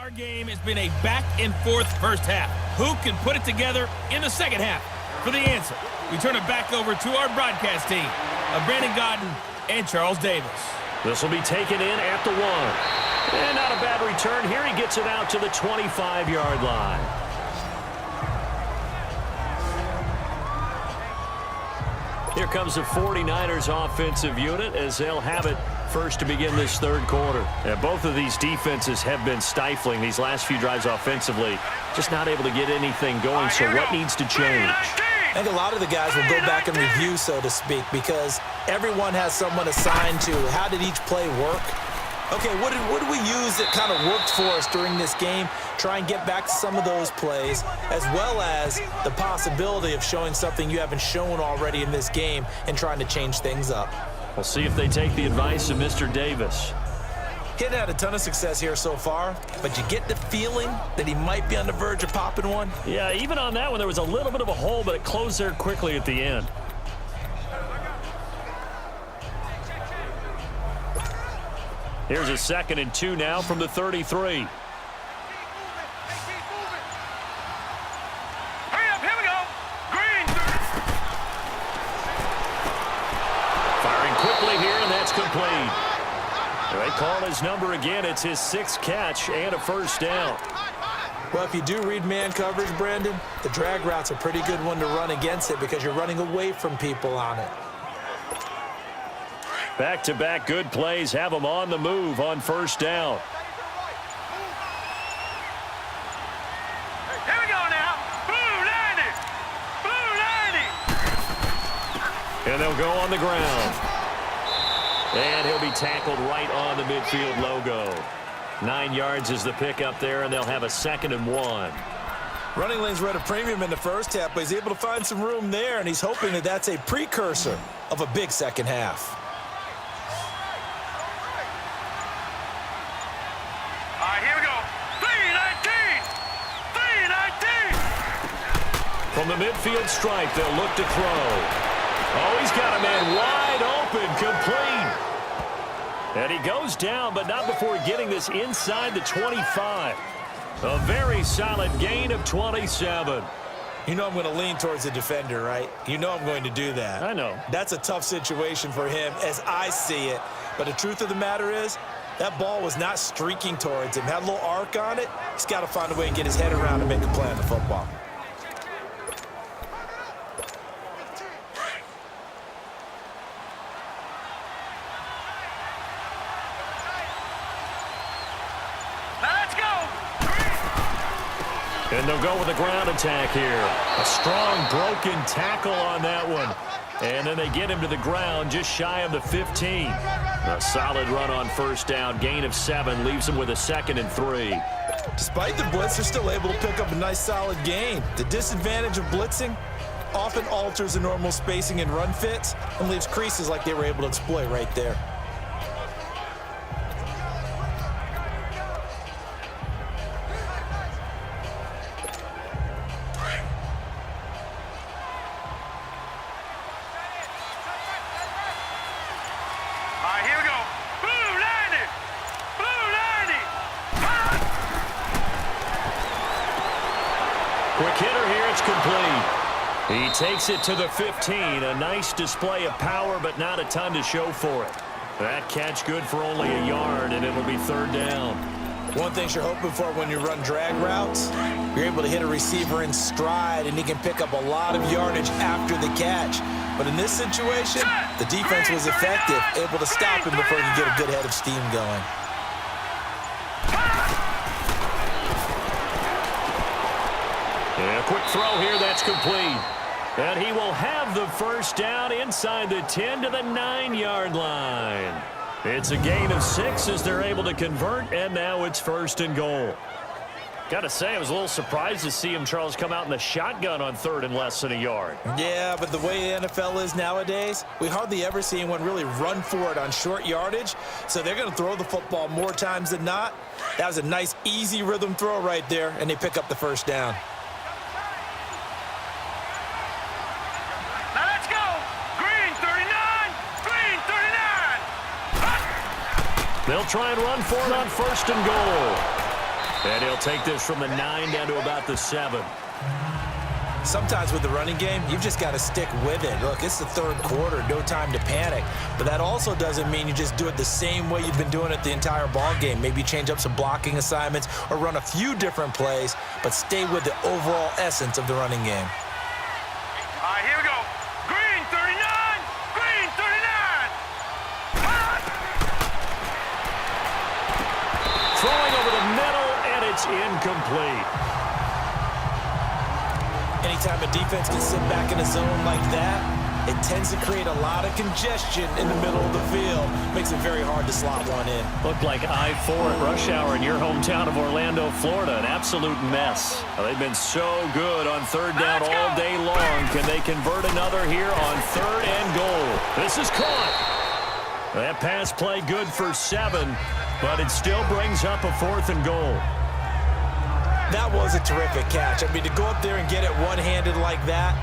Our game has been a back-and-forth first half. Who can put it together in the second half? For the answer, we turn it back over to our broadcast team of Brandon Godden and Charles Davis. This will be taken in at the 1. And not a bad return here. He gets it out to the 25-yard line. Here comes the 49ers offensive unit as they'll have it first to begin this third quarter. And both of these defenses have been stifling these last few drives offensively. Just not able to get anything going, so what needs to change? I think a lot of the guys will go back and review, so to speak, because everyone has someone assigned to how did each play work. Okay, what did we use that kind of worked for us during this game? Try and get back to some of those plays, as well as the possibility of showing something you haven't shown already in this game and trying to change things up. We'll see if they take the advice of Mr. Davis. He hadn't had a ton of success here so far, but you get the feeling that he might be on the verge of popping one. Yeah, even on that one, there was a little bit of a hole, but it closed there quickly at the end. Here's a 2nd and 2 now from the 33. Firing quickly here, and that's complete. They call his number again. It's his 6th catch and a first down. Well, if you do read man coverage, Brandon, the drag route's a pretty good one to run against it because you're running away from people on it. Back-to-back good plays have them on the move on first down. Here we go now. Blue 90. Blue 90. And they'll go on the ground. And he'll be tackled right on the midfield logo. 9 yards is the pickup there, and they'll have a 2nd and 1. Running lanes were at a premium in the first half, but he's able to find some room there, and he's hoping that that's a precursor of a big second half. From the midfield stripe, they'll look to throw. Oh, he's got a man wide open, complete. And he goes down, but not before getting this inside the 25. A very solid gain of 27. You know I'm going to lean towards the defender, right? You know I'm going to do that. I know. That's a tough situation for him as I see it. But the truth of the matter is, that ball was not streaking towards him. Had a little arc on it. He's got to find a way and get his head around and make a play on the football. And they'll go with a ground attack here. A strong broken tackle on that one. And then they get him to the ground just shy of the 15. A solid run on first down. Gain of 7 leaves him with a 2nd and 3. Despite the blitz, they're still able to pick up a nice solid gain. The disadvantage of blitzing often alters the normal spacing and run fits and leaves creases like they were able to exploit right there. Quick hitter here, it's complete. He takes it to the 15. A nice display of power, but not a ton to show for it. That catch good for only a yard, and it'll be 3rd down. One thing you're hoping for when you run drag routes, you're able to hit a receiver in stride, and he can pick up a lot of yardage after the catch. But in this situation, the defense was effective, able to stop him before he could get a good head of steam going. And a quick throw here, that's complete. And he will have the first down inside the 10 to the 9-yard line. It's a gain of 6 as they're able to convert, and now it's 1st and goal. Got to say, I was a little surprised to see him, Charles, come out in the shotgun on 3rd and less than a yard. Yeah, but the way the NFL is nowadays, we hardly ever see anyone really run for it on short yardage. So they're going to throw the football more times than not. That was a nice, easy rhythm throw right there, and they pick up the first down. Now let's go. Green 39. Green 39. They'll try and run for it on 1st and goal. And he'll take this from the 9 down to about the 7. Sometimes with the running game, you've just got to stick with it. Look, it's the third quarter, no time to panic. But that also doesn't mean you just do it the same way you've been doing it the entire ball game. Maybe change up some blocking assignments or run a few different plays, but stay with the overall essence of the running game. All right, here we go. Green 39. Green 39. Throwing over the middle, and it's incomplete. Anytime a defense can sit back in a zone like that, it tends to create a lot of congestion in the middle of the field. Makes it very hard to slot one in. Looked like I-4 at rush hour in your hometown of Orlando, Florida. An absolute mess. Well, they've been so good on third down all day long. Can they convert another here on 3rd and goal? This is caught. That pass play good for 7, but it still brings up a 4th and goal. That was a terrific catch. I mean, to go up there and get it one-handed like that,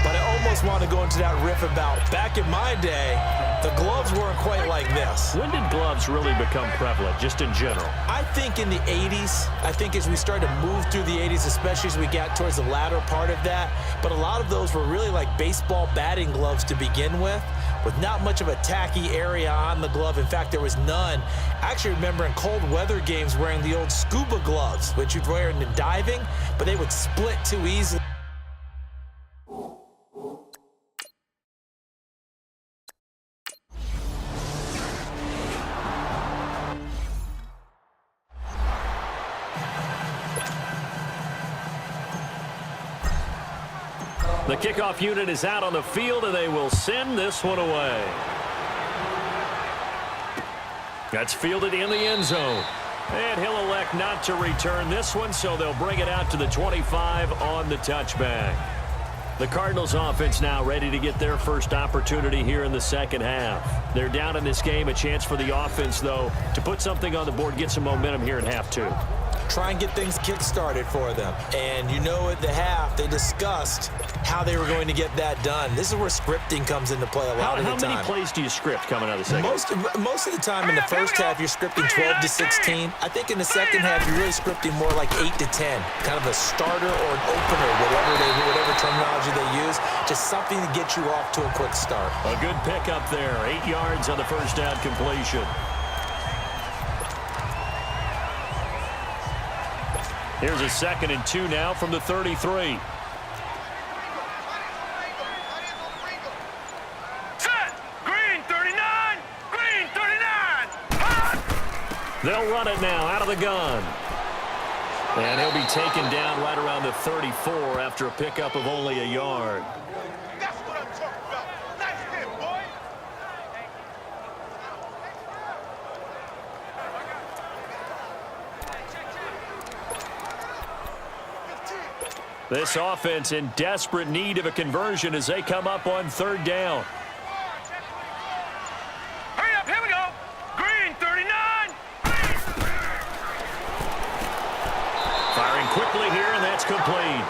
but I almost want to go into that riff about back in my day, the gloves weren't quite like this. When did gloves really become prevalent, just in general? I think in the 80s. I think as we started to move through the 80s, especially as we got towards the latter part of that, but a lot of those were really like baseball batting gloves to begin with not much of a tacky area on the glove. In fact, there was none. I actually remember in cold weather games wearing the old scuba gloves, which you'd wear in diving, but they would split too easily. The kickoff unit is out on the field, and they will send this one away. That's fielded in the end zone. And he'll elect not to return this one, so they'll bring it out to the 25 on the touchback. The Cardinals offense now ready to get their first opportunity here in the second half. They're down in this game, a chance for the offense, though, to put something on the board, get some momentum here in half 2. Try and get things kick-started for them. And you know at the half, they discussed how they were going to get that done. This is where scripting comes into play a lot of the time. How many plays do you script coming out of the second? Most of the time in the first half, you're scripting 12 to 16. I think in the second half, you're really scripting more like 8 to 10. Kind of a starter or an opener, whatever terminology they use. Just something to get you off to a quick start. A good pickup there. 8 yards on the first down completion. Here's a 2nd and 2 now from the 33. Set. Green 39. Green 39. They'll run it now out of the gun. And he'll be taken down right around the 34 after a pickup of only a yard. That's what I'm talking about. Nice hit, boy. This offense in desperate need of a conversion as they come up on 3rd down. Hurry up, here we go. Green 39. Firing quickly here, and that's complete.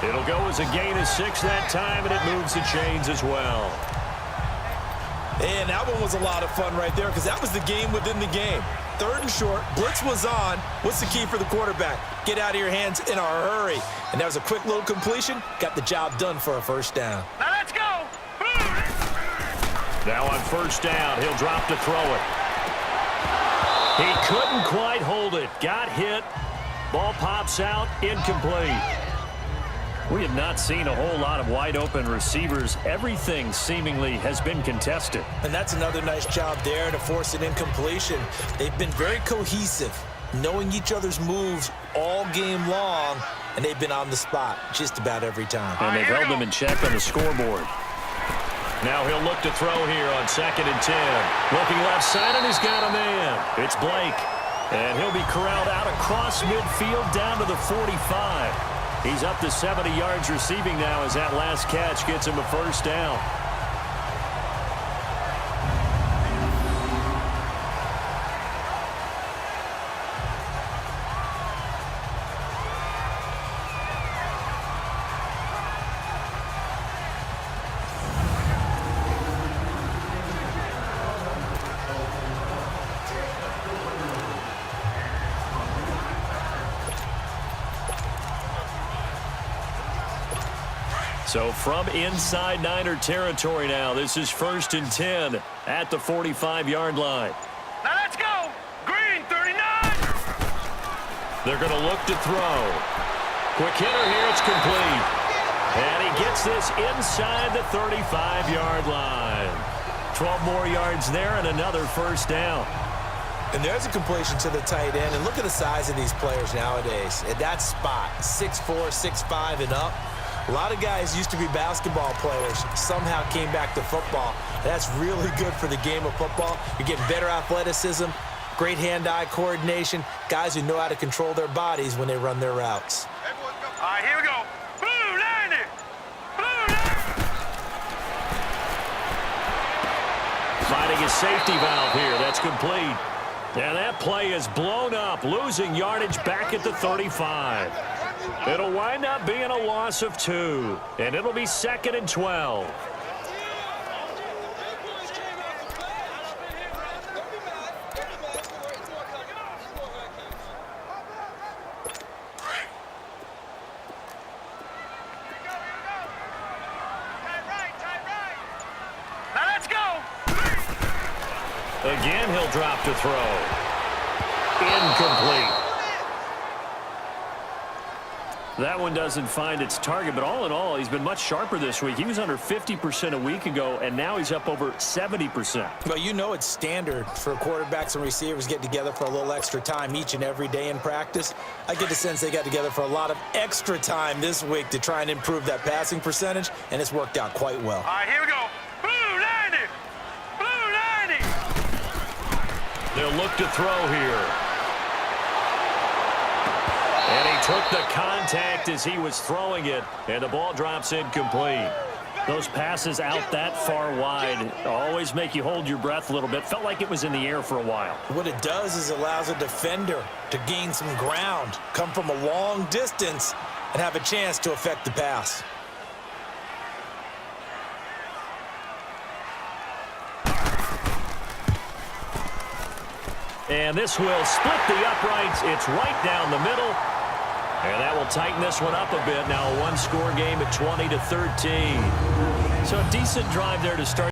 It'll go as a gain of 6 that time, and it moves the chains as well. And that one was a lot of fun right there because that was the game within the game. 3rd and short, blitz was on. What's the key for the quarterback? Get out of your hands in a hurry. And that was a quick little completion. Got the job done for a first down. Now let's go. Now on 1st down, he'll drop to throw it. He couldn't quite hold it. Got hit. Ball pops out. Incomplete. We have not seen a whole lot of wide-open receivers. Everything seemingly has been contested. And that's another nice job there to force an incompletion. They've been very cohesive, knowing each other's moves all game long, and they've been on the spot just about every time. And they've held them in check on the scoreboard. Now he'll look to throw here on 2nd and 10. Looking left side, and he's got a man. It's Blake. And he'll be corralled out across midfield down to the 45. He's up to 70 yards receiving now as that last catch gets him a first down. So from inside Niner territory now, this is 1st and 10 at the 45-yard line. Now let's go. Green 39. They're going to look to throw. Quick hitter here, it's complete. And he gets this inside the 35-yard line. 12 more yards there and another first down. And there's a completion to the tight end. And look at the size of these players nowadays. At that spot, 6'4", 6'5", and up. A lot of guys used to be basketball players, somehow came back to football. That's really good for the game of football. You're getting better athleticism, great hand-eye coordination, guys who know how to control their bodies when they run their routes. All right, here we go. Blue 90. Blue 90. Finding a safety valve here. That's complete. And that play is blown up, losing yardage back at the 35. It'll wind up being a loss of 2, and it'll be 2nd and 12. Now let's go. Again, he'll drop to throw. Incomplete. That one doesn't find its target, but all in all, he's been much sharper this week. He was under 50% a week ago, and now he's up over 70%. Well, you know it's standard for quarterbacks and receivers get together for a little extra time each and every day in practice. I get the sense they got together for a lot of extra time this week to try and improve that passing percentage, and it's worked out quite well. All right, here we go. Blue 90. Blue 90. They'll look to throw here. And he took the contact as he was throwing it, and the ball drops incomplete. Those passes out that far wide always make you hold your breath a little bit. Felt like it was in the air for a while. What it does is allows a defender to gain some ground, come from a long distance, and have a chance to affect the pass. And this will split the uprights. It's right down the middle. And that will tighten this one up a bit. Now a one-score game at 20-13. So a decent drive there to start.